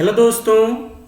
Hello दोस्तों,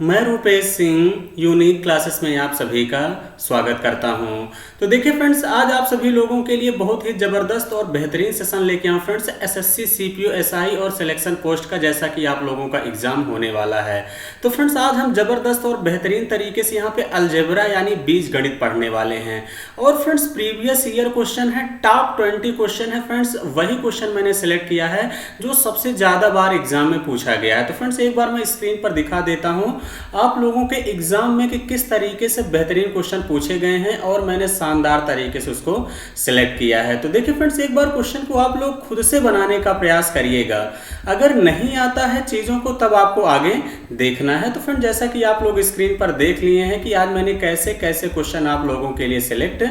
मैं Rupesh Singh unique classes में आप सभी का स्वागत करता हूं। तो देखिए फ्रेंड्स, आज आप सभी लोगों के लिए बहुत ही ज़बरदस्त और बेहतरीन सेशन लेके आऊँ फ्रेंड्स। एसएससी सीपीओ एसआई और सिलेक्शन पोस्ट का जैसा कि आप लोगों का एग्जाम होने वाला है। तो फ्रेंड्स, आज हम ज़बरदस्त और बेहतरीन तरीके से यहाँ पे अलजेब्रा यानी बीज गणित पढ़ने वाले हैं। और फ्रेंड्स, प्रीवियस ईयर क्वेश्चन है, टॉप 20 क्वेश्चन है फ्रेंड्स। वही क्वेश्चन मैंने सिलेक्ट किया है जो सबसे ज़्यादा बार एग्जाम में पूछा गया है। तो फ्रेंड्स, एक बार मैं स्क्रीन पर दिखा देता हूँ आप लोगों के एग्जाम में कि किस तरीके से बेहतरीन क्वेश्चन पूछे गए हैं और मैंने शानदार तरीके से उसको सिलेक्ट किया है। तो देखिए फ्रेंड्स, एक बार क्वेश्चन को आप लोग खुद से बनाने का प्रयास करिएगा। अगर नहीं आता है चीज़ों को तब आपको आगे देखना है। तो फ्रेंड, जैसा कि आप लोग स्क्रीन पर देख लिए हैं कि आज मैंने कैसे कैसे क्वेश्चन आप लोगों के लिए सिलेक्ट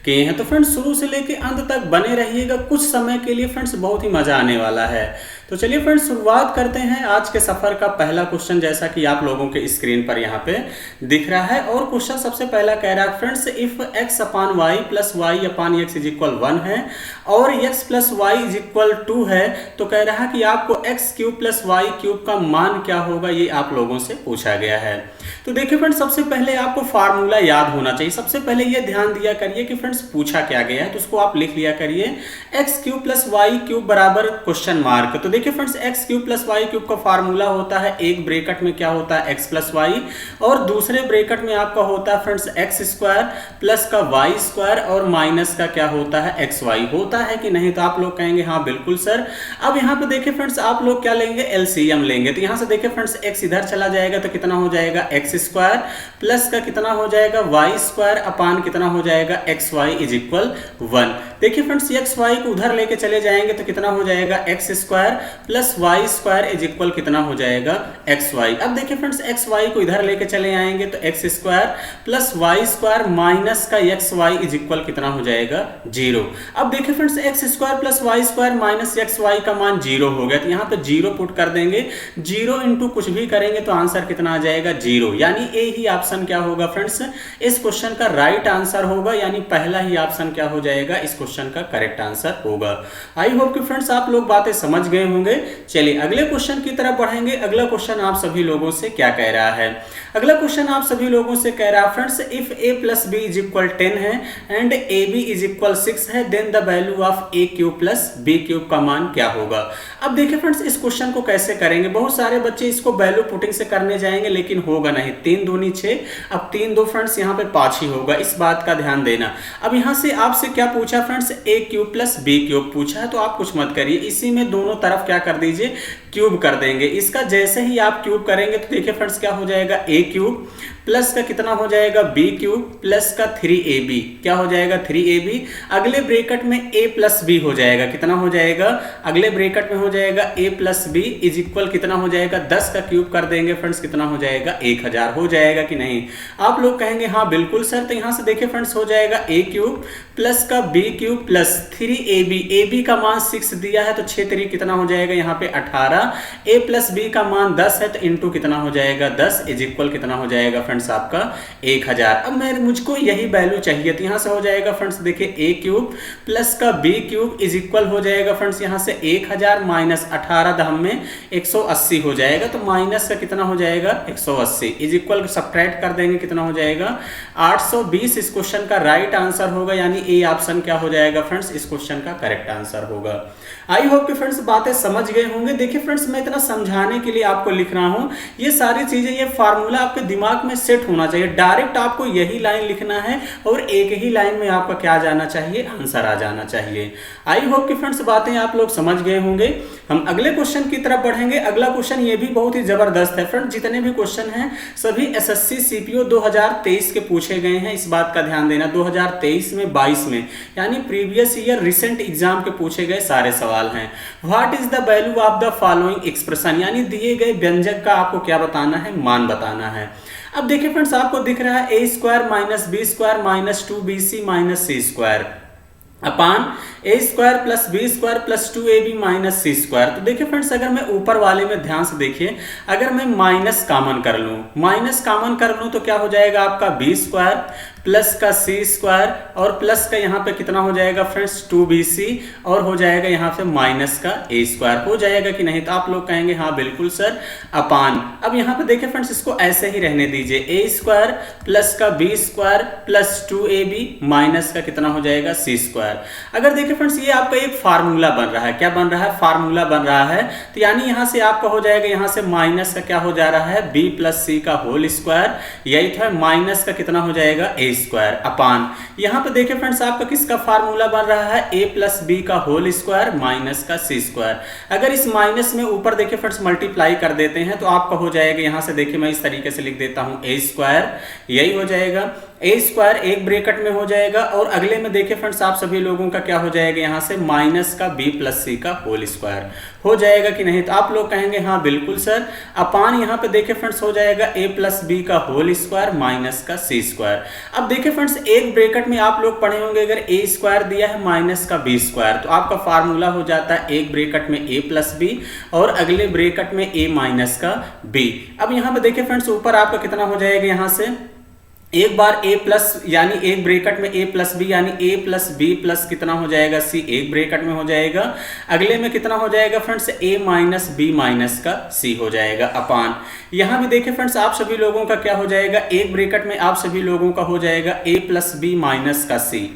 किए हैं। तो फ्रेंड्स, शुरू से लेकर अंत तक बने रहिएगा, कुछ समय के लिए फ्रेंड्स बहुत ही मजा आने वाला है। तो चलिए फ्रेंड्स, शुरुआत करते हैं आज के सफर का पहला क्वेश्चन, जैसा कि आप लोगों के स्क्रीन पर यहाँ पे दिख रहा है। और क्वेश्चन सबसे पहला कह रहा है friends, if x upon y plus y upon x is equal 1 है और x plus y is equal 2 है, तो कह रहा है कि आपको x cube plus y cube का मान क्या होगा, ये आप लोगों से पूछा गया है। तो देखिए फ्रेंड्स, सबसे पहले आपको फार्मूला याद होना चाहिए। सबसे पहले ये ध्यान दिया करिए कि फ्रेंड्स पूछा क्या गया है, तो उसको आप लिख लिया करिए, x cube plus y cube बराबर क्वेश्चन मार्क। तो देखिए friends, x cube plus y cube का फार्मूला होता है, एक ब्रैकेट में क्या होता है एक्स प्लस वाई और दूसरे ब्रैकेट में आपका होता है फ्रेंड्स एक्स स्क्वायर प्लस का वाई स्क्वायर और माइनस का क्या होता है एक्स वाई। होता है कि नहीं? तो आप लोग कहेंगे हाँ बिल्कुल सर। अब यहाँ पे देखिए फ्रेंड्स, आप लोग क्या लेंगे, एलसीएम लेंगे। तो यहाँ से देखिए फ्रेंड्स, एक्स इधर चला जाएगा तो कितना हो जाएगा एक्स स्क्वायर प्लस का कितना हो जाएगा वाई स्क्वायर अपान कितना हो जाएगा एक्स वाई इज इक्वल 1। देखिए फ्रेंड्स, एक्स वाई को उधर लेके चले जाएंगे तो कितना हो जाएगा x square plus y square is equal कितना हो जाएगा एक्स वाई। अब देखिए फ्रेंड्स, एक्स वाई को इधर लेके चले आएंगे तो x square plus y square minus का एक्स वाई इज इक्वल कितना हो जाएगा 0। अब देखिए friends, x square plus y square minus x y का मान 0 हो गया, तो यहाँ पे 0 पुट कर देंगे। 0 इंटू कुछ भी करेंगे तो आंसर कितना आ जाएगा 0, यानी ए ही ऑप्शन क्या होगा फ्रेंड्स, इस क्वेश्चन का राइट आंसर होगा, यानी पहला ही ऑप्शन क्या हो जाएगा, इस क्वेश्चन का करेक्ट आंसर होगा। आई होप कि फ्रेंड्स आप लोग बातें समझ गए होंगे। चलिए अगले क्वेश्चन की तरफ बढ़ेंगे। अगला क्वेश्चन आप सभी लोगों से क्या कह रहा है? अगला क्वेश्चन आप सभी लोगों से कह रहा है friends, if a plus b is equal 10 है and a b is equal 6 है, then the value of a cube plus B cube का मान क्या होगा? अब देखिए फ्रेंड्स, इस क्वेश्चन को कैसे करेंगे, बहुत सारे बच्चे इसको वैल्यू पुटिंग से करने जाएंगे लेकिन होगा नहीं। 3 दूनी 6, अब 3 2 फ्रेंड्स यहाँ पे 5 ही होगा, इस बात का ध्यान देना। अब यहाँ से आपसे क्या पूछा फ्रेंड्स, ए क्यूब प्लस बी क्यूब पूछा है, तो आप कुछ मत करिए, इसी में दोनों तरफ क्या कर दीजिए, क्यूब कर देंगे। इसका जैसे ही आप क्यूब करेंगे तो देखिए फ्रेंड्स क्या हो जाएगा, ए क्यूब प्लस का कितना हो जाएगा बी क्यूब प्लस का 3ab, क्या हो जाएगा 3ab। अगले ब्रैकेट में a प्लस बी हो जाएगा, कितना हो जाएगा, अगले ब्रैकेट में हो जाएगा a plus b is equal कितना हो जाएगा 10 का क्यूब कर देंगे फ्रेंड्स, कितना हो जाएगा 1000। हो जाएगा कि नहीं? आप लोग कहेंगे हाँ बिल्कुल सर। तो यहाँ से देखिए फ्रेंड्स, हो जाएगा a क्यूब प्लस का b cube plus 3ab, ab का मान 6 दिया है तो 6 3 कितना हो जाएगा यहाँ पे 18, a प्लस बी का मान 10 है तो इंटू कितना हो जाएगा 10 इज इक्वल कितना हो जाएगा फ्रेंड्स आपका 1000। अब मुझको यही वैल्यू चाहिए, तो यहाँ से हो जाएगा फ्रेंड्स देखिए a क्यूब प्लस का b क्यूब इज इक्वल हो जाएगा फ्रेंड्स यहाँ से 1000 माइनस 18 दहम में 180 हो जाएगा, तो माइनस का कितना हो जाएगा 180 इज इक्वल सब्ट्रैक्ट कर देंगे, कितना हो जाएगा 820। इस क्वेश्चन का राइट आंसर होगा, यानी ए ऑप्शन क्या हो जाएगा फ्रेंड्स, इस क्वेश्चन का करेक्ट आंसर होगा। आई होप कि फ्रेंड्स बातें समझ गए होंगे। देखिए फ्रेंड्स, मैं इतना समझाने के लिए आपको लिख रहा हूं, ये सारी चीजें, ये फार्मूला आपके दिमाग में सेट होना चाहिए। डायरेक्ट आपको यही लाइन लिखना है और एक ही लाइन में आपका क्या जाना चाहिए, आंसर आ जाना चाहिए। आई होप कि फ्रेंड्स बातें आप लोग समझ गए होंगे। हम अगले क्वेश्चन की तरफ बढ़ेंगे। अगला क्वेश्चन ये भी बहुत ही जबरदस्त है फ्रेंड्स, जितने भी क्वेश्चन हैं सभी एसएससी सीपीओ 2023 के पूछे गए हैं, इस बात का ध्यान देना। 2023 में 22 में यानी प्रीवियस ईयर रिसेंट एग्जाम के पूछे गए सारे सवाल हैं। What is the value of the following expression, यानी दिए गए व्यंजक का आपको क्या बताना है, मान बताना है। अब देखिए फ्रेंड्स, आपको दिख रहा है A square minus B square minus 2bc minus C square upon A square plus B square plus 2ab minus C square. तो देखिए फ्रेंड्स, अगर मैं ऊपर वाले में ध्यान से देखिए, अगर मैं माइनस कॉमन कर लूँ, माइनस कॉमन कर लूँ तो क्या हो जाएगा आपका बी स्क्वायर प्लस का सी स्क्वायर और प्लस का यहाँ पे कितना हो जाएगा फ्रेंड्स 2bc और हो जाएगा यहाँ पे माइनस का ए स्क्वायर हो जाएगा कि नहीं। तो आप लोग कहेंगे हाँ बिल्कुल सर अपान। अब यहाँ पे देखिए फ्रेंड्स इसको ऐसे ही रहने दीजिए, ए स्क्वायर प्लस का b square plus 2ab minus का कितना हो जाएगा सी स्क्वायर। अगर देखिए फ्रेंड्स ये आपका एक फार्मूला बन रहा है, क्या बन रहा है फार्मूला बन रहा है। तो यानी यहाँ से आपका हो जाएगा यहाँ से माइनस का क्या हो जा रहा है b प्लस सी का होल स्क्वायर, यही था माइनस का कितना हो जाएगा ए स्क्वायर अपान। यहाँ पे देखिए फ्रेंड्स आपका किसका फार्मूला बन रहा है a प्लस बी का होल स्क्वायर माइनस का सी स्क्वायर। अगर इस माइनस में ऊपर देखिए फ्रेंड्स मल्टीप्लाई कर देते हैं तो आपका हो जाएगा यहाँ से देखिए मैं इस तरीके से लिख देता हूँ ए स्क्वायर, यही हो जाएगा ए स्क्वायर एक ब्रैकेट में हो जाएगा और अगले में देखिए फ्रेंड्स आप सभी लोगों का क्या हो जाएगा यहाँ से माइनस का बी प्लस सी का होल स्क्वायर हो जाएगा कि नहीं। तो आप लोग कहेंगे हाँ बिल्कुल सर अपान यहाँ पे देखिए फ्रेंड्स हो जाएगा ए प्लस बी का होल स्क्वायर माइनस का सी स्क्वायर। अब देखिए फ्रेंड्स एक ब्रैकेट में आप लोग पढ़े होंगे अगर ए स्क्वायर दिया है माइनस का बी स्क्वायर तो आपका फार्मूला हो जाता है एक ब्रैकेट में ए प्लस बी और अगले ब्रैकेट में ए माइनस का बी। अब यहाँ पे देखिए फ्रेंड्स ऊपर आपका कितना हो जाएगा यहाँ से एक बार a प्लस यानी एक ब्रैकेट में a प्लस बी यानी a प्लस बी प्लस कितना हो जाएगा c एक ब्रैकेट में हो जाएगा, अगले में कितना हो जाएगा friends a minus B minus का c हो जाएगा अपान। यहाँ भी देखिए फ्रेंड्स आप सभी लोगों का क्या हो जाएगा एक ब्रैकेट में आप सभी लोगों का हो जाएगा a प्लस बी माइनस का c,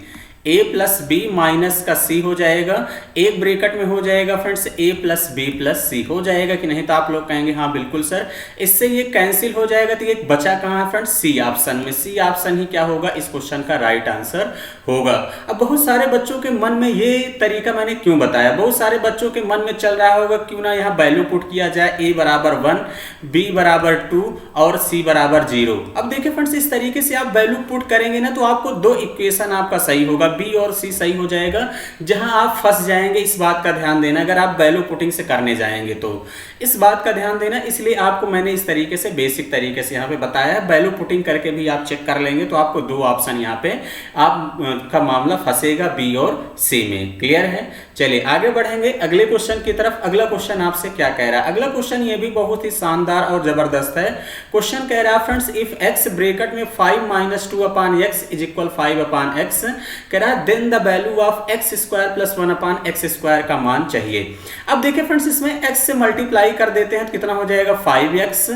a plus B minus का c हो जाएगा, एक ब्रैकेट में हो जाएगा friends a plus B plus c हो जाएगा कि नहीं। तो आप लोग कहेंगे हाँ बिल्कुल सर इससे ये कैंसिल हो जाएगा। तो ये बचा कहाँ है फ्रेंड्स सी ऑप्शन में, सी ऑप्शन ही क्या होगा इस क्वेश्चन का राइट आंसर होगा। अब बहुत सारे बच्चों के मन में ये तरीका मैंने क्यों बताया, बहुत सारे बच्चों के मन में चल रहा होगा क्यों ना यहाँ वैल्यू पुट किया जाए a बराबर 1 b बराबर 2 और c बराबर 0। अब देखिए फ्रेंड्स इस तरीके से आप वैल्यू पुट करेंगे ना तो आपको दो इक्वेशन आपका सही होगा, बी और सी सही हो जाएगा। जहां आप फंस जाएंगे इस बात का ध्यान देना अगर आप वैल्यू पुटिंग से करने जाएंगे तो इस बात का ध्यान देना, इसलिए आपको मैंने इस तरीके से बेसिक तरीके से यहाँ पे बताया है। वैल्यू पुटिंग करके भी आप चेक कर लेंगे तो आपको दो ऑप्शन यहाँ पे आप का मामला फंसेगा बी और सी में। क्लियर है, चलिए आगे बढ़ेंगे अगले क्वेश्चन की तरफ। अगला क्वेश्चन आपसे क्या कह रहा है, अगला क्वेश्चन ये भी बहुत ही शानदार और जबरदस्त है। क्वेश्चन कह रहा है फ्रेंड्स इफ x ब्रैकेट में 5 minus 2 upon x is equal 5 upon x कह रहा है then the value of x square plus 1 upon x square का मान चाहिए। अब देखिए फ्रेंड्स इसमें x से मल्टीप्लाई कर देते हैं तो कितना हो जाएगा 5x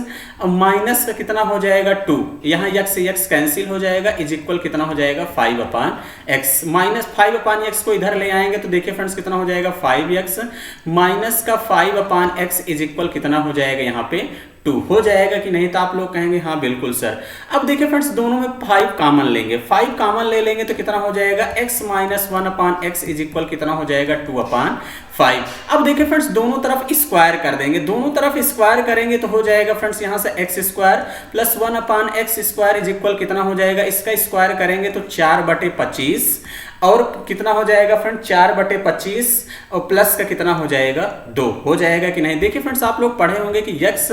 माइनस का कितना हो जाएगा 2, यहाँ x से x कैंसिल हो जाएगा इज इक्वल कितना हो जाएगा 5 upon x minus 5 upon x को इधर ले आएंगे तो देखिए फ्रेंड्स कितना हो जाएगा 5x माइनस का 5 अपान x इज इक्वल कितना हो जाएगा यहाँ पे 2 हो जाएगा कि नहीं। तो आप लोग कहेंगे हाँ बिल्कुल सर। अब देखिए फ्रेंड्स दोनों में 5 कॉमन लेंगे, 5 कॉमन ले लेंगे तो कितना हो जाएगा x minus 1 upon x is equal कितना हो जाएगा 2 अपान 5। अब देखिए फ्रेंड्स दोनों तरफ स्क्वायर कर देंगे, दोनों तरफ स्क्वायर करेंगे तो हो जाएगा फ्रेंड्स यहाँ से x square plus 1 upon x square is equal कितना हो जाएगा, इसका स्क्वायर करेंगे तो 4/25 और कितना हो जाएगा फ्रेंड 4/25 और प्लस का कितना हो जाएगा 2 हो जाएगा कि नहीं। देखिए फ्रेंड्स आप लोग पढ़े होंगे कि x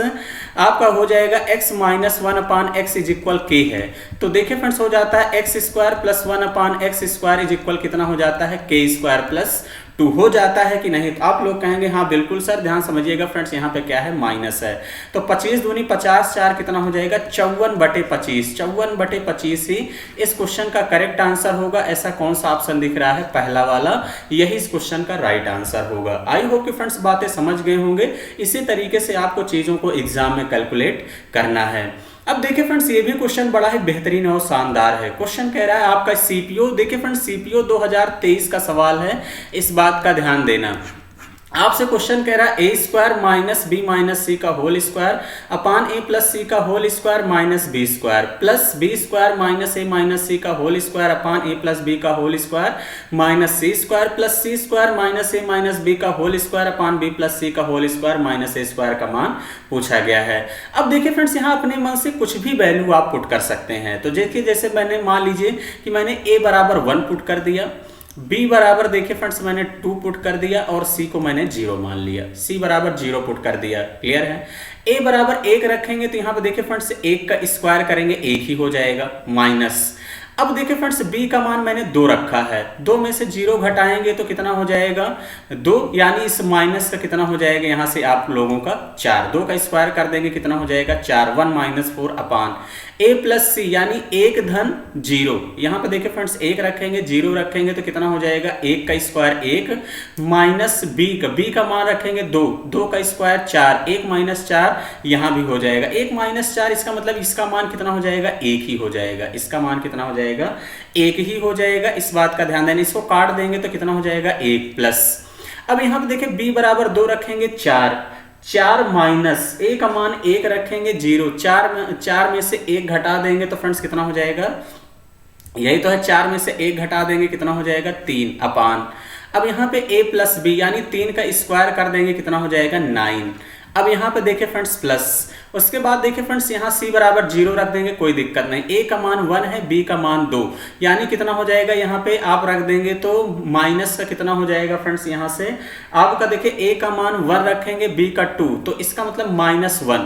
आपका हो जाएगा x minus 1 upon x is equal k है। तो देखिए फ्रेंड्स हो जाता है x square plus 1 upon x square is equal कितना हो जाता है k स्क्वायर प्लस 2 हो जाता है कि नहीं। तो आप लोग कहेंगे हाँ बिल्कुल सर। ध्यान समझिएगा फ्रेंड्स यहाँ पे क्या है माइनस है तो 25 दूनी 50 4 कितना हो जाएगा 54/25, 54/25 ही इस क्वेश्चन का करेक्ट आंसर होगा। ऐसा कौन सा ऑप्शन दिख रहा है, पहला वाला, यही इस क्वेश्चन का राइट आंसर होगा। आई होप कि फ्रेंड्स बातें समझ गए होंगे। इसी तरीके से आपको चीजों को एग्जाम में कैलकुलेट करना है। अब देखिए फ्रेंड्स ये भी क्वेश्चन बड़ा ही बेहतरीन और शानदार है। क्वेश्चन कह रहा है आपका सीपीओ, देखिए फ्रेंड्स सीपीओ 2023 का सवाल है, इस बात का ध्यान देना। आपसे क्वेश्चन कह रहा है A square minus B minus C का whole square upon A plus C का whole square minus B square plus B square minus A minus C का whole square upon A plus B का whole square minus C square plus C square minus A minus B का whole square upon B plus C का whole square minus A square का मान पूछा गया है। अब देखिए फ्रेंड्स यहाँ अपने मन से कुछ भी वैल्यू आप पुट कर सकते हैं। तो देखिए जैसे मैंने मान लीजिए कि मैंने ए बराबर 1 पुट कर दिया, b बराबर देखिए फ्रेंड्स मैंने 2 पुट कर दिया और c को मैंने 0 मान लिया, c बराबर 0 पुट कर दिया। क्लियर है। a बराबर 1 रखेंगे तो यहाँ पे देखिए फ्रेंड्स 1 का स्क्वायर करेंगे 1 ही हो जाएगा माइनस। अब देखिए फ्रेंड्स बी का मान मैंने 2 रखा है, 2 में से 0 घटाएंगे तो कितना हो जाएगा 2, यानी इस माइनस का कितना हो जाएगा यहाँ से आप लोगों का 4, 2 का स्क्वायर कर देंगे कितना हो जाएगा 4, 1 - 4 अपान a प्लस सी, यानी 1 धन 0। यहाँ पे देखिए फ्रेंड्स 1 रखेंगे 0 रखेंगे तो कितना हो जाएगा 1 का स्क्वायर 1 माइनस b का मान रखेंगे 2, 2 का स्क्वायर 4, 1 - 4 यहाँ भी हो जाएगा 1 - 4, इसका मतलब इसका मान कितना हो जाएगा 1 ही हो जाएगा, इसका मान कितना हो जाएगा 1 ही हो जाएगा। इस बात का ध्यान देना, इसको काट देंगे तो कितना हो जाएगा 1 प्लस। अब यहाँ पे देखिए b बराबर 2 रखेंगे 4 माइनस a का मान 1 रखेंगे 0, 4 में से 1 घटा देंगे तो फ्रेंड्स कितना हो जाएगा, यही तो है 4 में से 1 घटा देंगे कितना हो जाएगा 3 अपान। अब यहाँ पे a प्लस बी, यानी 3 का स्क्वायर कर देंगे कितना हो जाएगा 9। अब यहाँ पे देखिए फ्रेंड्स प्लस, उसके बाद देखिए फ्रेंड्स यहाँ c बराबर 0 रख देंगे, कोई दिक्कत नहीं, a का मान 1 है, b का मान 2, यानी कितना हो जाएगा यहाँ पे आप रख देंगे तो माइनस का कितना हो जाएगा फ्रेंड्स, यहाँ से आपका देखिए a का मान 1 रखेंगे, b का 2, तो इसका मतलब -1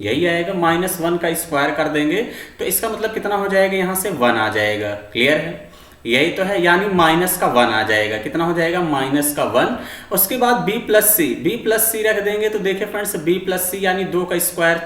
यही आएगा, -1 का स्क्वायर कर देंगे तो इसका मतलब कितना हो जाएगा यहाँ से 1 आ जाएगा। क्लियर है, यही तो है, यानी माइनस का 1 आ जाएगा, कितना हो जाएगा -1। उसके बाद b प्लस सी रख देंगे तो देखिए फ्रेंड्स b प्लस सी यानी 2 का स्क्वायर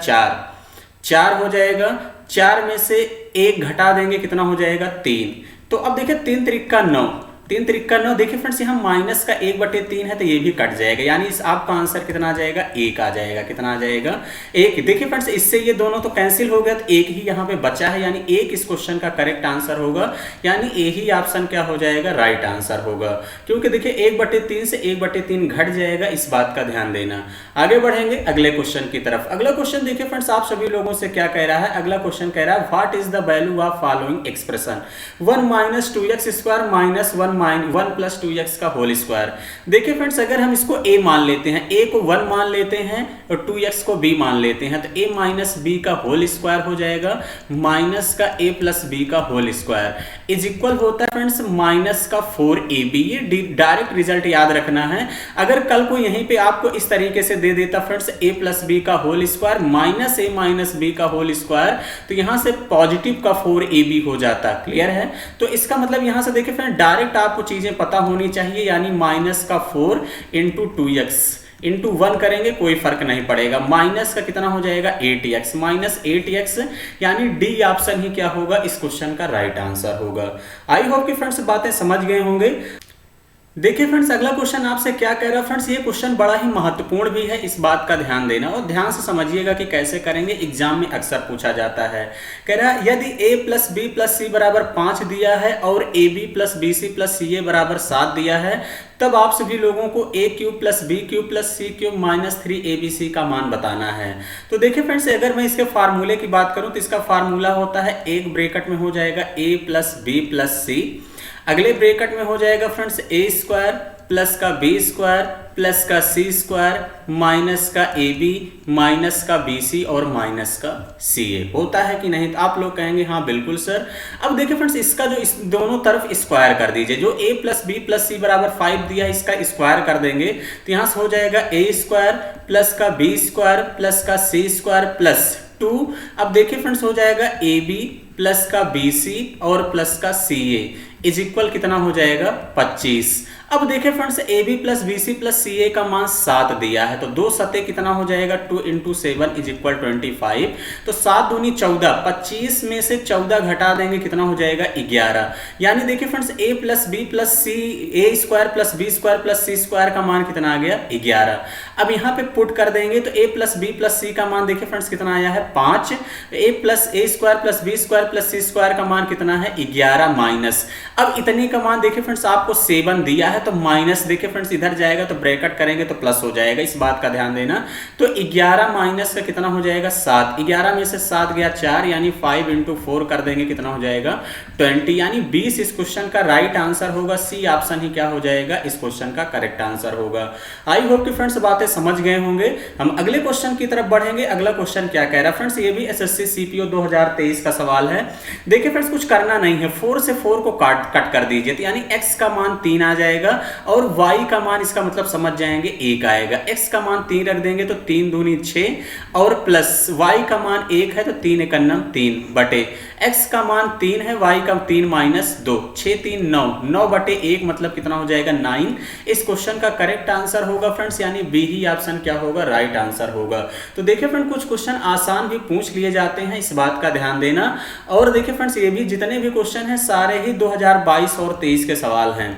4 हो जाएगा, 4 में से 1 घटा देंगे कितना हो जाएगा 3। तो अब देखिए 3 त्रिक 9, 3 त्रिक 9, देखिए फ्रेंड्स यहाँ माइनस का 1/3 है तो ये भी कट जाएगा, यानी इस आपका आंसर कितना आ जाएगा 1 आ जाएगा, कितना आ जाएगा 1। देखिए फ्रेंड्स इससे ये दोनों तो कैंसिल हो गया तो 1 ही यहाँ पे बचा है, यानी 1 इस क्वेश्चन का करेक्ट आंसर होगा, यानी ए ही ऑप्शन क्या हो जाएगा राइट आंसर होगा, क्योंकि देखिए 1/3 से 1/3 घट जाएगा, इस बात का ध्यान देना। आगे बढ़ेंगे अगले क्वेश्चन की तरफ। अगला क्वेश्चन देखिए फ्रेंड्स आप सभी लोगों से क्या कह रहा है, अगला क्वेश्चन कह रहा है what is the value of following expression 1 - 2x square minus 1 plus 2x का होल स्क्वायर। देखिए फ्रेंड्स अगर हम इसको a मान लेते हैं, a को 1 मान लेते हैं और 2x को b मान लेते हैं तो a माइनस b का होल स्क्वायर हो जाएगा माइनस का a प्लस b का होल स्क्वायर इज इक्वल होता है फ्रेंड्स माइनस का 4ab। ये डायरेक्ट रिजल्ट याद रखना है, अगर कल को यहीं पे आपको इस तरीके से दे देता फ्रेंड्स a प्लस b का whole square minus a minus b का होल स्क्वायर तो यहां से पॉजिटिव का 4ab हो जाता। क्लियर है, तो इसका मतलब यहां से देखिए फ्रेंड डायरेक्ट आपको चीजें पता होनी चाहिए, यानी माइनस का 4 × 2x इंटू 1 करेंगे कोई फर्क नहीं पड़ेगा, माइनस का कितना हो जाएगा 8x -8x, यानी डी ऑप्शन ही क्या होगा इस क्वेश्चन का राइट आंसर होगा। आई होप कि फ्रेंड्स बातें समझ गए होंगे। देखिए फ्रेंड्स अगला क्वेश्चन आपसे क्या कह रहा है फ्रेंड्स, ये क्वेश्चन बड़ा ही महत्वपूर्ण भी है, इस बात का ध्यान देना और ध्यान से समझिएगा कि कैसे करेंगे, एग्जाम में अक्सर पूछा जाता है। कह रहा है यदि a plus B plus C बराबर 5 दिया है और ab plus B C plus C A बराबर 7 दिया है, तब आप सभी लोगों को a cube plus B cube plus C cube minus 3abc का मान बताना है। तो देखिए फ्रेंड्स अगर मैं इसके फार्मूले की बात करूं तो इसका फार्मूला होता है, एक ब्रैकेट में हो जाएगा a प्लस बी प्लस सी, अगले ब्रैकेट में हो जाएगा फ्रेंड्स a स्क्वायर प्लस का b स्क्वायर प्लस का c स्क्वायर माइनस का ab माइनस का bc और माइनस का ca। होता है कि नहीं, तो आप लोग कहेंगे हाँ बिल्कुल सर। अब देखिए फ्रेंड्स इसका जो इस दोनों तरफ स्क्वायर कर दीजिए, जो a plus B plus C बराबर 5 दिया है इसका स्क्वायर कर देंगे तो यहाँ से हो जाएगा a स्क्वायर प्लस का b स्क्वायर प्लस का c स्क्वायर प्लस 2। अब देखिए फ्रेंड्स हो जाएगा ab प्लस का bc और प्लस का ca इज इक्वल कितना हो जाएगा 25। अब देखिए friends ab plus bc plus ca का मान 7 दिया है तो 2 सते कितना हो जाएगा 2 × 7 इज इक्वल 25, तो 7 दूनी 14, 25 में से 14 घटा देंगे कितना हो जाएगा 11। यानी देखिए friends a plus B plus C a square plus B square plus C square का मान कितना आ गया 11। अब यहाँ पे पुट कर देंगे तो a plus B plus C का मान देखिए फ्रेंड्स कितना आया है 5, a plus A square plus B square plus C square का मान कितना है 11 माइनस, अब इतने का मान देखिए फ्रेंड्स आपको 7 दिया है तो माइनस देखिए फ्रेंड्स इधर जाएगा तो ब्रैकेट करेंगे तो प्लस हो जाएगा, इस बात का ध्यान देना। तो 11 माइनस का कितना हो जाएगा 7, 11 में से 7 गया 4, यानी 5 × 4 कर देंगे कितना हो जाएगा 20, यानी 20 इस क्वेश्चन का राइट आंसर होगा। सी ऑप्शन ही क्या हो जाएगा इस क्वेश्चन का करेक्ट आंसर होगा। आई होप कि फ्रेंड्स बातें समझ गए होंगे। हम अगले क्वेश्चन की तरफ बढ़ेंगे। अगला क्वेश्चन क्या कह रहा है फ्रेंड्स, ये भी एसएससी सीपीओ 2023 का सवाल है। है। देखिए फ्रेंड्स कुछ करना नहीं है, 4 से 4 को कट कर दीजिए, तो यानी x का मान 3 आ जाएगा और y का मान इसका मतलब समझ जाएंगे 1 आएगा। x का मान 3 रख देंगे तो 3 दूनी 6 और प्लस y का मान 1 है तो 3 × 9 3 बटे x का मान 3 है, y का 3 माइनस 2 6 3 9 9 बटे 1 मतलब कितना हो जाएगा 9। इस क्वेश्चन का करेक्ट आंसर होगा फ्रेंड्स, यानी बी ही ऑप्शन क्या होगा, राइट आंसर होगा। तो देखिए फ्रेंड कुछ क्वेश्चन आसान भी पूछ लिए जाते हैं, इस बात का ध्यान देना। और देखिए फ्रेंड्स ये भी जितने भी क्वेश्चन हैं सारे ही 2022 और 23 के सवाल हैं।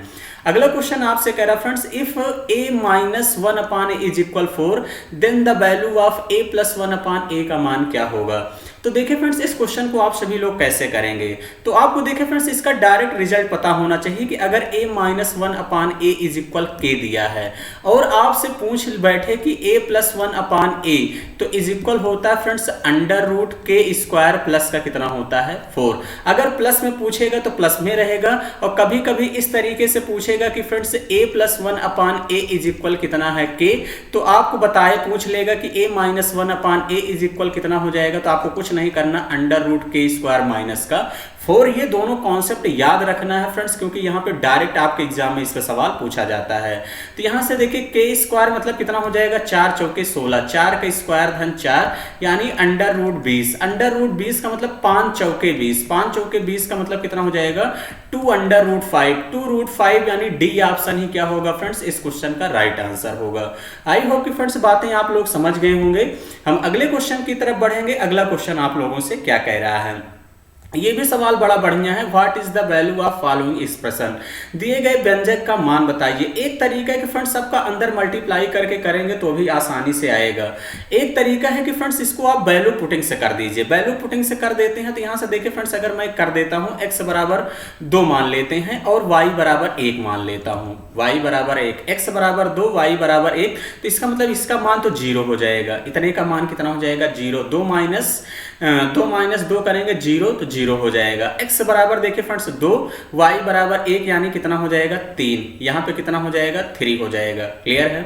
अगला क्वेश्चन आपसे कह रहा friends, if a minus 1/a is equal 4 then the value of a plus 1/a का मान क्या होगा। तो देखिए फ्रेंड्स इस क्वेश्चन को आप सभी लोग कैसे करेंगे, तो आपको देखिए फ्रेंड्स इसका डायरेक्ट रिजल्ट पता होना चाहिए कि अगर a minus 1/a is equal k दिया है और आपसे पूछ बैठे कि a प्लस 1/a तो इज इक्वल होता है friends under root k square plus का कितना होता है 4। अगर प्लस में पूछेगा तो प्लस में रहेगा और कभी कभी इस तरीके से पूछेगा कि friends a plus 1/a is equal कितना है k, तो आपको बताए पूछ लेगा कि a minus 1/a is equal कितना हो जाएगा, तो आपको कुछ नहीं करना, under root k square minus का 4। ये दोनों कॉन्सेप्ट याद रखना है फ्रेंड्स, क्योंकि यहाँ पे डायरेक्ट आपके एग्जाम में इसका सवाल पूछा जाता है। तो यहाँ से देखिए k स्क्वायर मतलब कितना हो जाएगा 4 चौके 16, 4 का स्क्वायर धन 4 यानी अंडर रूट 20। अंडर रूट 20 का मतलब 5 चौके 20, 5 चौके 20 का मतलब कितना हो जाएगा 2 अंडर रूट 5, 2 रूट 5 यानी डी ऑप्शन ही क्या होगा फ्रेंड्स इस क्वेश्चन का राइट आंसर होगा। आई होप कि फ्रेंड्स बातें आप लोग समझ गए होंगे। हम अगले क्वेश्चन की तरफ बढ़ेंगे। अगला क्वेश्चन आप लोगों से क्या कह रहा है, ये भी सवाल बड़ा बढ़िया है। What is the value of following expression, दिए गए व्यंजक का मान बताइए। एक तरीका है कि फ्रेंड्स सबका अंदर मल्टीप्लाई करके करेंगे तो भी आसानी से आएगा। एक तरीका है कि फ्रेंड्स इसको आप वैल्यू पुटिंग से कर दीजिए। वैल्यू पुटिंग से कर देते हैं तो यहाँ से देखिए फ्रेंड्स अगर मैं कर देता हूँ x बराबर 2 मान लेते हैं और y बराबर 1 मान लेता हूँ, y बराबर 1, x बराबर 2, y बराबर 1, तो इसका मतलब इसका मान तो 0 हो जाएगा। इतने का मान कितना हो जाएगा 0, 2 माइनस 2 करेंगे 0 तो 0 हो जाएगा। x बराबर देखिए फ्रेंड्स 2, y बराबर 1 यानी कितना हो जाएगा 3, यहाँ पे कितना हो जाएगा 3 हो जाएगा। क्लियर है।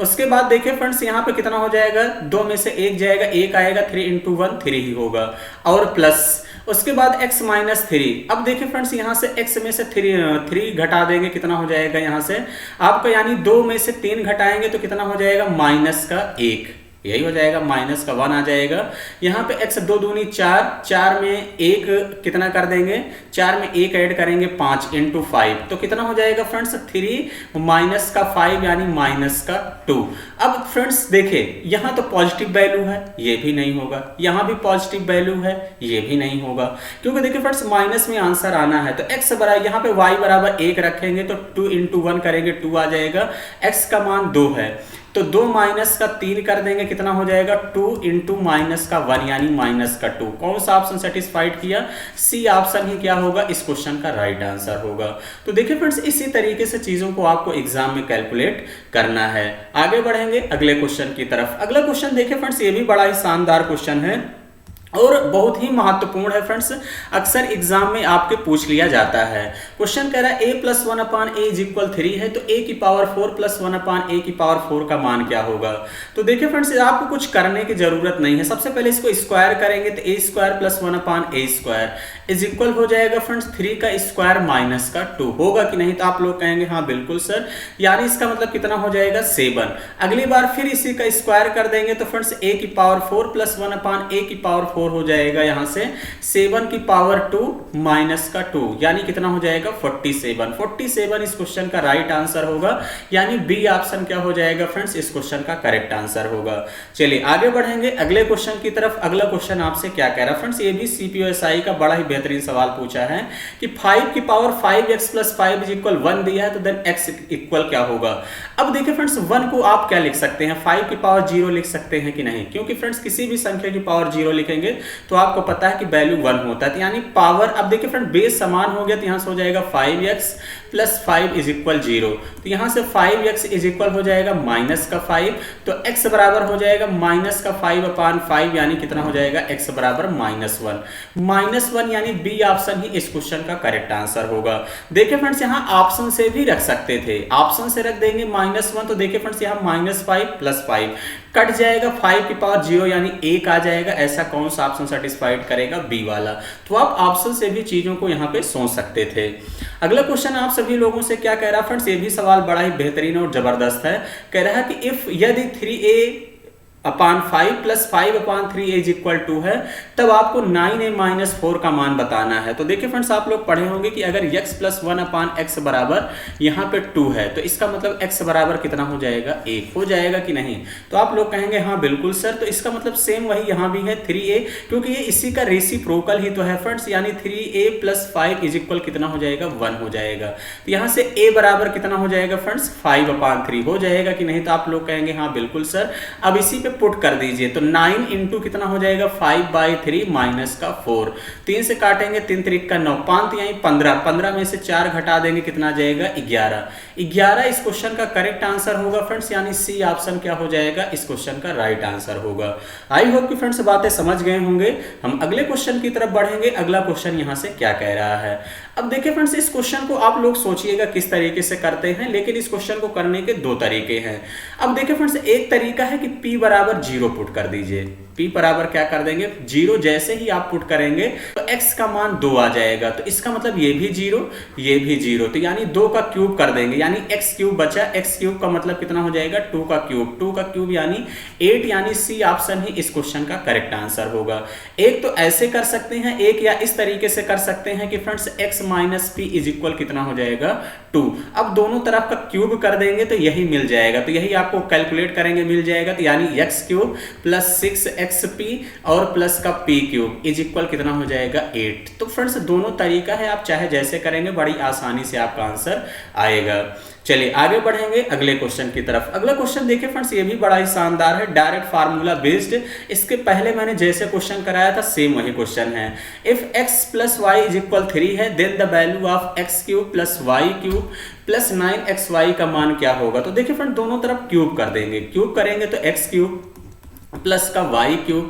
उसके बाद देखिए फ्रेंड्स यहाँ पे कितना हो जाएगा 2 में से 1 जाएगा, 1 आएगा, 3 × 1 3 ही होगा और प्लस उसके बाद x माइनस 3। अब देखिए फ्रेंड्स यहाँ से x में से 3 घटा देंगे, कितना हो जाएगा यहाँ से आपका, यानी 2 में से 3 घटाएंगे तो कितना हो जाएगा माइनस का 1, यही हो जाएगा, माइनस का 1 आ जाएगा। यहाँ पे x 2 दूनी 4, 4 में 1 कितना कर देंगे, 4 में 1 ऐड करेंगे 5 × 5 तो कितना हो जाएगा फ्रेंड्स 3 माइनस का 5 यानी माइनस का 2। अब फ्रेंड्स देखिए यहाँ तो पॉजिटिव वैल्यू है, ये भी नहीं होगा, यहाँ भी पॉजिटिव वैल्यू है, ये भी नहीं होगा, क्योंकि देखिए फ्रेंड्स माइनस में आंसर आना है। तो x बराबर यहाँ पे y बराबर 1 रखेंगे तो 2 × 1 करेंगे 2 आ जाएगा। x का मान 2 है तो 2 माइनस का 3 कर देंगे, कितना हो जाएगा 2 × माइनस का 1 यानी माइनस का 2। कौन सा ऑप्शन सेटिस्फाइड किया, सी ऑप्शन ही क्या होगा इस क्वेश्चन का राइट आंसर होगा। तो देखिए फ्रेंड्स इसी तरीके से चीजों को आपको एग्जाम में कैलकुलेट करना है। आगे बढ़ेंगे अगले क्वेश्चन की तरफ। अगला क्वेश्चन देखिए फ्रेंड्स ये भी बड़ा ही शानदार क्वेश्चन है और बहुत ही महत्वपूर्ण है फ्रेंड्स, अक्सर एग्जाम में आपके पूछ लिया जाता है। क्वेश्चन कह रहा है a plus 1/a is equal 3 है तो a की पावर 4 प्लस 1/a की पावर 4 का मान क्या होगा। तो देखिए फ्रेंड्स आपको कुछ करने की जरूरत नहीं है। सबसे पहले इसको स्क्वायर करेंगे तो a square plus 1/a square is equal हो जाएगा फ्रेंड्स 3 का स्क्वायर माइनस का 2। होगा कि नहीं, तो आप लोग कहेंगे हाँ बिल्कुल सर, यानी इसका मतलब कितना हो जाएगा 7। अगली बार फिर इसी का स्क्वायर कर देंगे तो फ्रेंड्स a की पावर 4 प्लस 1/a की पावर 4 हो जाएगा यहाँ से 7 की पावर 2 माइनस का 2 यानी कितना हो जाएगा 47 इस क्वेश्चन का राइट आंसर होगा, यानी बी ऑप्शन क्या हो जाएगा फ्रेंड्स इस क्वेश्चन का करेक्ट आंसर होगा। चलिए आगे बढ़ेंगे अगले क्वेश्चन की तरफ। अगला क्वेश्चन आपसे क्या कह रहा है फ्रेंड्स, ये भी CPSI का बड़ा ही बेहतरीन सवाल पूछा है कि 5 की power 5x plus 5 is equal 1 दिया है तो देन x इक्वल क्या होगा। अब देखिए फ्रेंड्स 1 को आप क्या लिख सकते हैं, 5 की पावर 0 लिख सकते हैं कि नहीं, क्योंकि फ्रेंड्स किसी भी संख्या की पावर 0 लिखेंगे तो आपको पता है कि वैल्यू 1 होता है, तो यानी पावर, अब देखिए फ्रेंड बेस समान हो गया तो यहां से हो जाएगा 5x प्लस 5 इज इक्वल 0, तो यहां से 5x इज इक्वल हो जाएगा माइनस का 5, तो x बराबर हो जाएगा माइनस का 5/5 यानी कितना हो जाएगा x बराबर -1 यानी बी ऑप्शन ही इस क्वेश्चन का करेक्ट आंसर होगा। देखिए फ्रेंड्स यहां ऑप्शन से भी रख सकते थे, ऑप्शन से रख देंगे -1 तो देखिए फ्रेंड्स यहां -5 प्लस 5 कट जाएगा, 5 की पावर 0 यानी 1 आ जाएगा। ऐसा कौन सा ऑप्शन सेटिस्फाइड करेगा, बी वाला। तो आप ऑप्शन से भी चीजों को यहाँ पे सोच सकते थे। अगला क्वेश्चन आप सभी लोगों से क्या कह रहा है फ्रेंड्स, ये भी सवाल बड़ा ही बेहतरीन और जबरदस्त है। कह रहा है कि इफ यदि 3a/5 + 5/3 इज इक्वल टू है, तब आपको 9a-4 का मान बताना है। तो देखिए फ्रेंड्स, आप लोग पढ़े होंगे कि अगर x + 1/x बराबर यहाँ पे 2 है, तो इसका मतलब x बराबर कितना हो जाएगा, 1 हो जाएगा कि नहीं। तो आप लोग कहेंगे हाँ बिल्कुल सर, तो इसका मतलब सेम वही यहाँ भी है 3a, क्योंकि ये इसी का रेसिप्रोकल ही तो है फ्रेंड्स, यानी 3a + 5 इज इक्वल कितना हो जाएगा, 1 हो जाएगा। तो यहाँ से a बराबर कितना हो जाएगा फ्रेंड्स, 5/3 हो जाएगा कि नहीं। तो आप लोग कहेंगे हाँ बिल्कुल सर। अब इसी पे पुट कर दीजिए, तो 9 इंटू कितना हो जाएगा, 5/3 माइनस का 4, 3 से काटेंगे 3 त्रिक का 9, 5 यानी 15, 15 में से 4 घटा देंगे कितना जाएगा, 11। 11 इस क्वेश्चन का करेक्ट आंसर होगा फ्रेंड्स, यानी सी ऑप्शन क्या हो जाएगा, इस क्वेश्चन का राइट आंसर होगा। आई होप कि फ्रेंड्स बातें समझ गए होंगे। हम अगले क्वेश्चन की तरफ बढ़ेंगे। अगला क्वेश्चन यहाँ से क्या कह रहा है, अब देखिए फ्रेंड्स, इस क्वेश्चन को आप लोग सोचिएगा किस तरीके से करते हैं, लेकिन इस क्वेश्चन को करने के 2 तरीके हैं। अब देखिए फ्रेंड्स, एक तरीका है कि p बराबर 0 पुट कर दीजिए। p बराबर क्या कर देंगे, 0 जैसे ही आप पुट करेंगे तो x का मान 2 आ जाएगा। तो इसका मतलब ये भी 0, ये भी 0, तो यानी 2 का क्यूब कर देंगे, यानी x³ बचा। x³ का मतलब कितना हो जाएगा, 2 का क्यूब, 2 का क्यूब यानी 8, यानी सी ऑप्शन ही इस क्वेश्चन का करेक्ट आंसर होगा। एक तो ऐसे कर सकते हैं, एक या इस तरीके से कर सकते हैं कि friends x - p is equal कितना हो जाएगा, 2। अब दोनों तरफ का क्यूब कर देंगे तो यही मिल जाएगा, तो यही आपको कैलकुलेट करेंगे मिल जाएगा। तो यानी x³ + 6xp और प्लस का p³ इज इक्वल कितना हो जाएगा, 8। तो फ्रेंड्स दोनों तरीका है, आप चाहे जैसे करेंगे बड़ी आसानी से आपका आंसर आएगा। चलिए आगे बढ़ेंगे अगले क्वेश्चन की तरफ। अगला क्वेश्चन देखिए फ्रेंड्स, ये भी बड़ा ही शानदार है, डायरेक्ट फार्मूला बेस्ड। इसके पहले मैंने जैसे क्वेश्चन कराया था सेम वही क्वेश्चन है। If x + y is equal 3 है, then the value of x³ + y³ + 9xy का मान क्या होगा। तो देखिए फ्रेंड, दोनों तरफ क्यूब कर देंगे, क्यूब करेंगे तो x³ प्लस का y³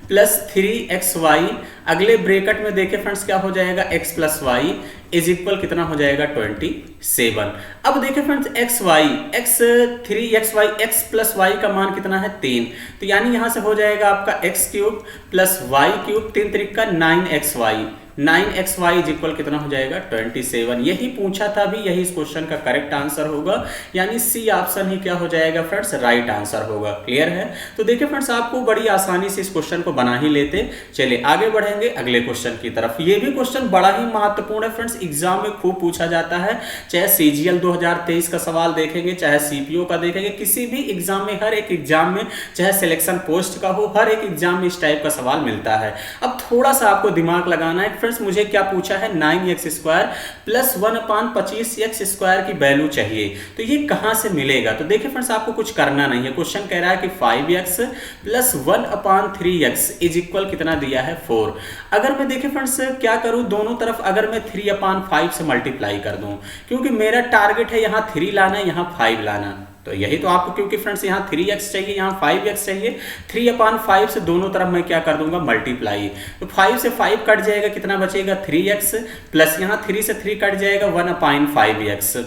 प्लस 3xy, अगले ब्रैकेट में देखें फ्रेंड्स क्या हो जाएगा, x + y इज इक्वल कितना हो जाएगा, 27। अब देखें फ्रेंड्स x3xy x + y का मान कितना है, 3। तो यानी यहां से हो जाएगा आपका x³ + y³, 3 त्रिक का 9xy, 9xy इज इक्वल कितना हो जाएगा, 27। यही पूछा था भी, यही इस क्वेश्चन का करेक्ट आंसर होगा, यानी सी ऑप्शन ही क्या हो जाएगा फ्रेंड्स, राइट आंसर होगा। क्लियर है। तो देखिए फ्रेंड्स, आपको बड़ी आसानी से इस क्वेश्चन को बना ही लेते। चलिए आगे बढ़ेंगे अगले क्वेश्चन की तरफ। ये भी क्वेश्चन बड़ा ही महत्वपूर्ण है फ्रेंड्स, एग्जाम में खूब पूछा जाता है। चाहे CGL 2023 का सवाल देखेंगे, चाहे CPO का देखेंगे, किसी भी एग्जाम में, हर एक एग्जाम में, चाहे सिलेक्शन पोस्ट का हो, हर एक एग्जाम में इस टाइप का सवाल मिलता है। अब थोड़ा सा आपको दिमाग लगाना है। फ्रेंड्स मुझे क्या पूछा है, 9x² + 1/25x² की वैल्यू चाहिए, तो ये कहां से मिलेगा। तो देखिए फ्रेंड्स, आपको कुछ करना नहीं है। क्वेश्चन कह रहा है कि 5x + 1/3x इज इक्वल कितना दिया है, 4। अगर मैं देखिए फ्रेंड्स क्या करूं, दोनों तरफ अगर मैं 3/5 से मल्टीप्लाई कर दूं, क्योंकि मेरा टारगेट है यहाँ 3 लाना, यहाँ 5 लाना। तो यही तो आपको, क्योंकि फ्रेंड्स यहाँ 3x चाहिए, यहाँ 5x चाहिए, 3/5 से दोनों तरफ मैं क्या कर दूंगा, मल्टीप्लाई। तो 5 से 5 कट जाएगा, कितना बचेगा, 3x, प्लस यहाँ 3 से 3 कट जाएगा, 1/5x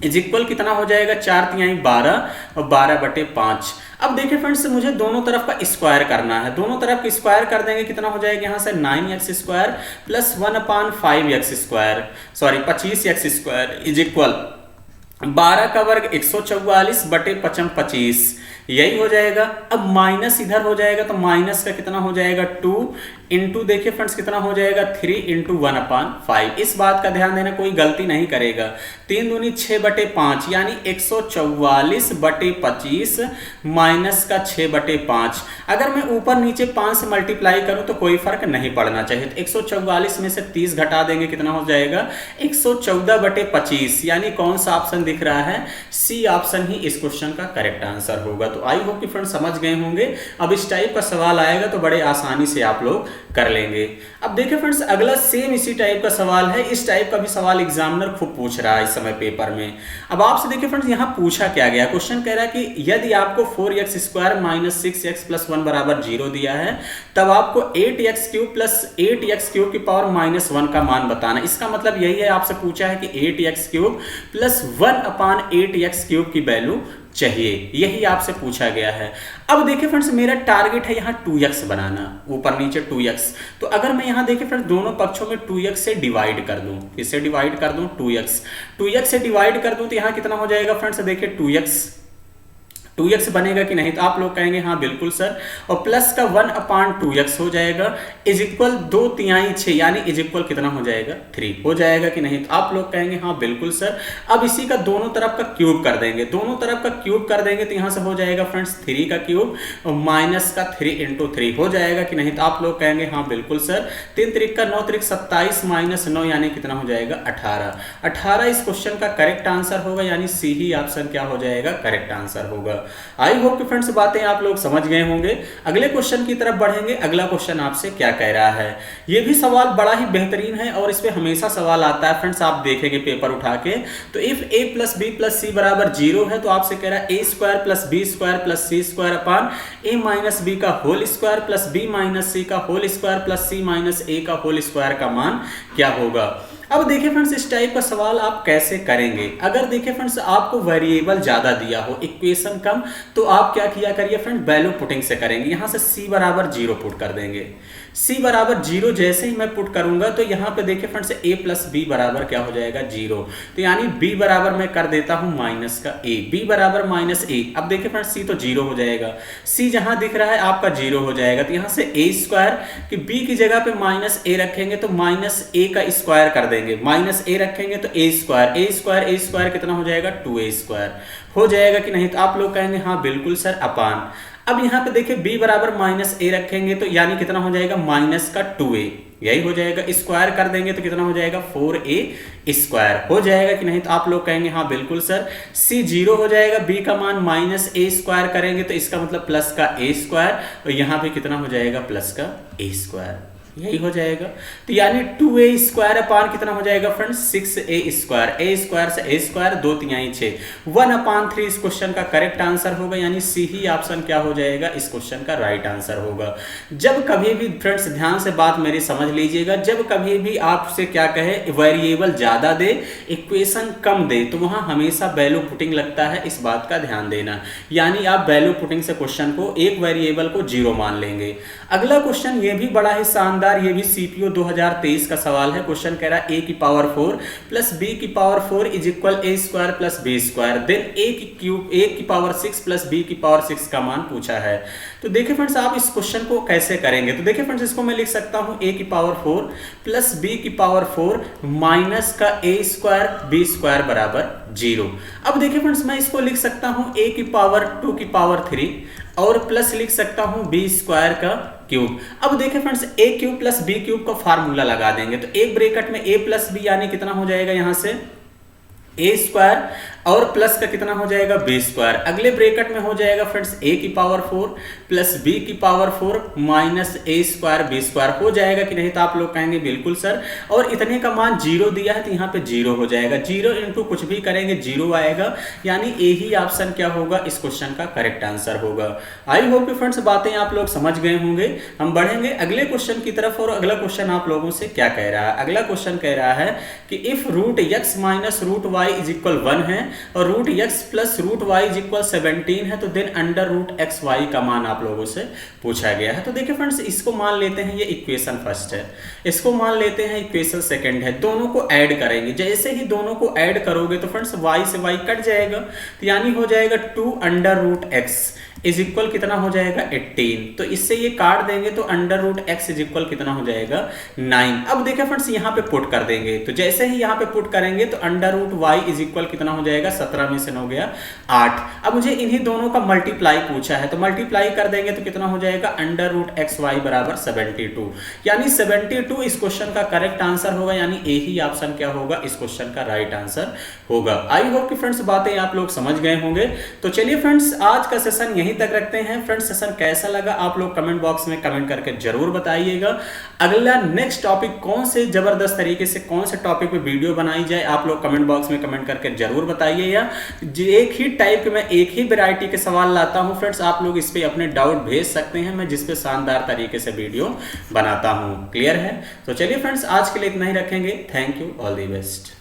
इज इक्वल कितना हो जाएगा, 4 × 12 और 12/5। अब देखिए फ्रेंड्स, मुझे दोनों तरफ का स्क्वायर करना है। दोनों तरफ का स्क्वायर कर देंगे, कितना हो जाएगा यहाँ से, 9x² + 1/5x², sorry 25x² is equal 12 का वर्ग 144/25, यही हो जाएगा। अब माइनस इधर हो जाएगा, तो माइनस का कितना हो जाएगा, 2 इंटू, देखिए फ्रेंड्स कितना हो जाएगा, 3 × 1/5। इस बात का ध्यान देना, कोई गलती नहीं करेगा। 3 दूनी 6/5, यानी 144/25 माइनस का 6/5। अगर मैं ऊपर नीचे 5 से मल्टीप्लाई करूं तो कोई फर्क नहीं पड़ना चाहिए। तो 144 में से 30 घटा देंगे, कितना हो जाएगा, 114/25, यानी कौन सा ऑप्शन दिख रहा है, सी ऑप्शन ही इस क्वेश्चन का करेक्ट आंसर होगा। तो आई होप कि फ्रेंड्स समझ गए होंगे। अब इस टाइप का सवाल आएगा तो बड़े आसानी से आप लोग कर लेंगे। अब देखिए फ्रेंड्स, अगला सेम इसी टाइप का सवाल है। इस टाइप का भी सवाल एग्जामिनर खूब पूछ रहा है इस समय पेपर में। अब आपसे देखिए फ्रेंड्स, यहाँ पूछा क्या गया, क्वेश्चन कह रहा है कि यदि आपको 4x² - 6x + 1 = 0 दिया है, तब आपको 8x³ + 8x³ की पावर -1 का मान बताना। इसका मतलब यही है, आपसे पूछा है कि 8x³ + 1/8x³ की वैल्यू चाहिए, यही आपसे पूछा गया है। अब देखिए फ्रेंड्स, मेरा टारगेट है यहाँ 2x बनाना, ऊपर नीचे 2x। तो अगर मैं यहाँ देखिए फ्रेंड्स दोनों पक्षों में 2x से डिवाइड कर दूं, इससे डिवाइड कर दूं 2x से डिवाइड कर दूं तो यहाँ कितना हो जाएगा फ्रेंड्स, देखिए 2x बनेगा कि नहीं, तो आप लोग कहेंगे हाँ बिल्कुल सर, और प्लस का 1/2x हो जाएगा इज इक्वल 2/3 6, यानी इज इक्वल कितना हो जाएगा 3 हो जाएगा कि नहीं, तो आप लोग कहेंगे हाँ बिल्कुल सर। अब इसी का दोनों तरफ का क्यूब कर देंगे, दोनों तरफ का क्यूब कर देंगे तो यहाँ से हो जाएगा फ्रेंड्स 3 का क्यूब और माइनस का 3 × 3 हो जाएगा कि नहीं, तो आप लोग कहेंगे हाँ बिल्कुल सर। 3 3 का 9 3 27 माइनस 9 यानी कितना हो जाएगा 18 इस क्वेश्चन का करेक्ट आंसर होगा, यानी सी ही ऑप्शन क्या हो जाएगा, करेक्ट आंसर होगा। आई होप कि फ्रेंड्स बातें आप लोग समझ गए होंगे। अगले क्वेश्चन की तरफ बढ़ेंगे। अगला क्वेश्चन आपसे क्या कह रहा है, ये भी सवाल बड़ा ही बेहतरीन है और इस पे हमेशा सवाल आता है फ्रेंड्स, आप देखेंगे पेपर उठा के। तो इफ a + b + c = 0 है तो आपसे कह रहा है a² + b² + c² upon a - b का whole square plus b - c का whole square plus c - a का होल स्क्वायर का मान क्या होगा। अब देखिए फ्रेंड्स, इस टाइप का सवाल आप कैसे करेंगे। अगर देखिए फ्रेंड्स आपको वेरिएबल ज्यादा दिया हो, इक्वेशन कम, तो आप क्या किया करिए फ्रेंड, वैल्यू पुटिंग से करेंगे। यहां से c = 0 पुट कर देंगे। c = 0 जैसे ही मैं पुट करूंगा तो यहाँ पे देखिए फ्रेंड्स a + b बराबर क्या हो जाएगा 0, तो यानी b बराबर मैं कर देता हूं माइनस का a, b = -a। अब देखिए फ्रेंड्स c तो 0 हो जाएगा, c जहां दिख रहा है आपका 0 हो जाएगा, तो यहाँ से a² कि b की जगह पे -a रखेंगे तो -a का स्क्वायर कर देंगे, -a रखेंगे तो a² कितना हो जाएगा 2a² हो जाएगा कि नहीं, तो आप लोग कहेंगे हाँ बिल्कुल सर अपान। अब यहाँ पे देखिए b बराबर -a रखेंगे तो यानी कितना हो जाएगा माइनस का 2a, यही हो जाएगा, स्क्वायर कर देंगे तो कितना हो जाएगा 4a² हो जाएगा कि नहीं, तो आप लोग कहेंगे हाँ बिल्कुल सर। c 0 हो जाएगा, b का मान -a² करेंगे तो इसका मतलब प्लस का a² और यहाँ पे कितना हो जाएगा प्लस का a², यही हो जाएगा। तो यानी 2a² अपान कितना हो जाएगा फ्रेंड्स 6a², a² से a² 2 3 6 1/3 इस क्वेश्चन का करेक्ट आंसर होगा, यानी सी ही ऑप्शन क्या हो जाएगा, इस क्वेश्चन का राइट आंसर होगा। जब कभी भी फ्रेंड्स ध्यान से बात मेरी समझ लीजिएगा, जब कभी भी आपसे क्या कहे वेरिएबल ज्यादा दे इक्वेशन कम दे तो वहां हमेशा वैल्यू पुटिंग लगता है, इस बात का ध्यान देना। यानी आप वैल्यू पुटिंग से क्वेश्चन को एक वेरिएबल को 0 मान लेंगे। अगला क्वेश्चन ये भी बड़ा ही शानदार, ये भी सीपीओ 2023 का सवाल है। क्वेश्चन कह रहा है a की पावर 4 प्लस b की power 4 is equal a² plus b², then a की पावर 6 प्लस b की पावर 6 का मान पूछा है। तो देखिए फ्रेंड्स आप इस क्वेश्चन को कैसे करेंगे, तो देखिए फ्रेंड्स इसको मैं लिख सकता हूं a की पावर 4 प्लस b की पावर 4 माइनस का a² b² बराबर 0। अब देखिए फ्रेंड्स मैं इसको लिख सकता हूं a की पावर 2 की पावर 3 और प्लस लिख सकता हूं b² का क्यूब। अब देखिए फ्रेंड्स a³ प्लस b³ का फार्मूला लगा देंगे तो एक ब्रैकेट में a प्लस b यानी कितना हो जाएगा यहां से a² और प्लस का कितना हो जाएगा b²। अगले ब्रैकेट में हो जाएगा फ्रेंड्स a की पावर 4 प्लस b की पावर 4 माइनस a² b² हो जाएगा कि नहीं, तो आप लोग कहेंगे बिल्कुल सर। और इतने का मान 0 दिया है तो यहाँ पे 0 हो जाएगा, 0 इंटू कुछ भी करेंगे 0 आएगा, यानी ए ही ऑप्शन क्या होगा, इस क्वेश्चन का करेक्ट आंसर होगा। आई होप कि फ्रेंड्स बातें आप लोग समझ गए होंगे। हम बढ़ेंगे अगले क्वेश्चन की तरफ और अगला क्वेश्चन आप लोगों से क्या कह रहा है। अगला क्वेश्चन कह रहा है कि if √x minus √y is equal 1 है और √x plus √y is equal 17 है तो देन √xy का मान आप लोगों से पूछा गया है। तो देखिए फ्रेंड्स इसको मान लेते हैं ये इक्वेशन फर्स्ट है, इसको मान लेते हैं इक्वेशन सेकंड है, दोनों को ऐड करेंगे। जैसे ही दोनों को ऐड करोगे तो फ्रेंड्स y से y कट जाएगा, तो यानी हो जाएगा 2√x इज इक्वल कितना हो जाएगा 18। तो इससे ये काट देंगे तो √x इज इक्वल कितना हो जाएगा 9। अब देखिए फ्रेंड्स यहाँ पे पुट कर देंगे, तो जैसे ही यहाँ पे पुट करेंगे तो √y इज इक्वल कितना हो जाएगा 17 में से 9 गया 8। अब मुझे इन्हीं दोनों का मल्टीप्लाई पूछा है तो मल्टीप्लाई कर देंगे तो कितना हो जाएगा √xy बराबर 72, यानी 72 इस क्वेश्चन का करेक्ट आंसर होगा, यानी ए ही ऑप्शन क्या होगा, इस क्वेश्चन का राइट आंसर होगा। आई होप कि फ्रेंड्स बातें आप लोग समझ गए होंगे। तो चलिए फ्रेंड्स आज का सेशन यहीं तक रखते हैं। फ्रेंड्स सेशन कैसा लगा आप लोग कमेंट बॉक्स में कमेंट करके जरूर बताइएगा। अगला नेक्स्ट टॉपिक कौन से जबरदस्त तरीके से कौन से टॉपिक पे वीडियो बनाई जाए आप लोग कमेंट बॉक्स में कमेंट करके जरूर बताइएगा। एक ही टाइप के मैं एक ही वैरायटी के सवाल लाता हूं फ्रेंड्स, आप लोग इस पे अपने डाउट भेज सकते हैं, मैं जिस पे शानदार तरीके से वीडियो बनाता हूं। क्लियर है? तो चलिए फ्रेंड्स आज के लिए इतना ही रखेंगे। Thank you, all the best.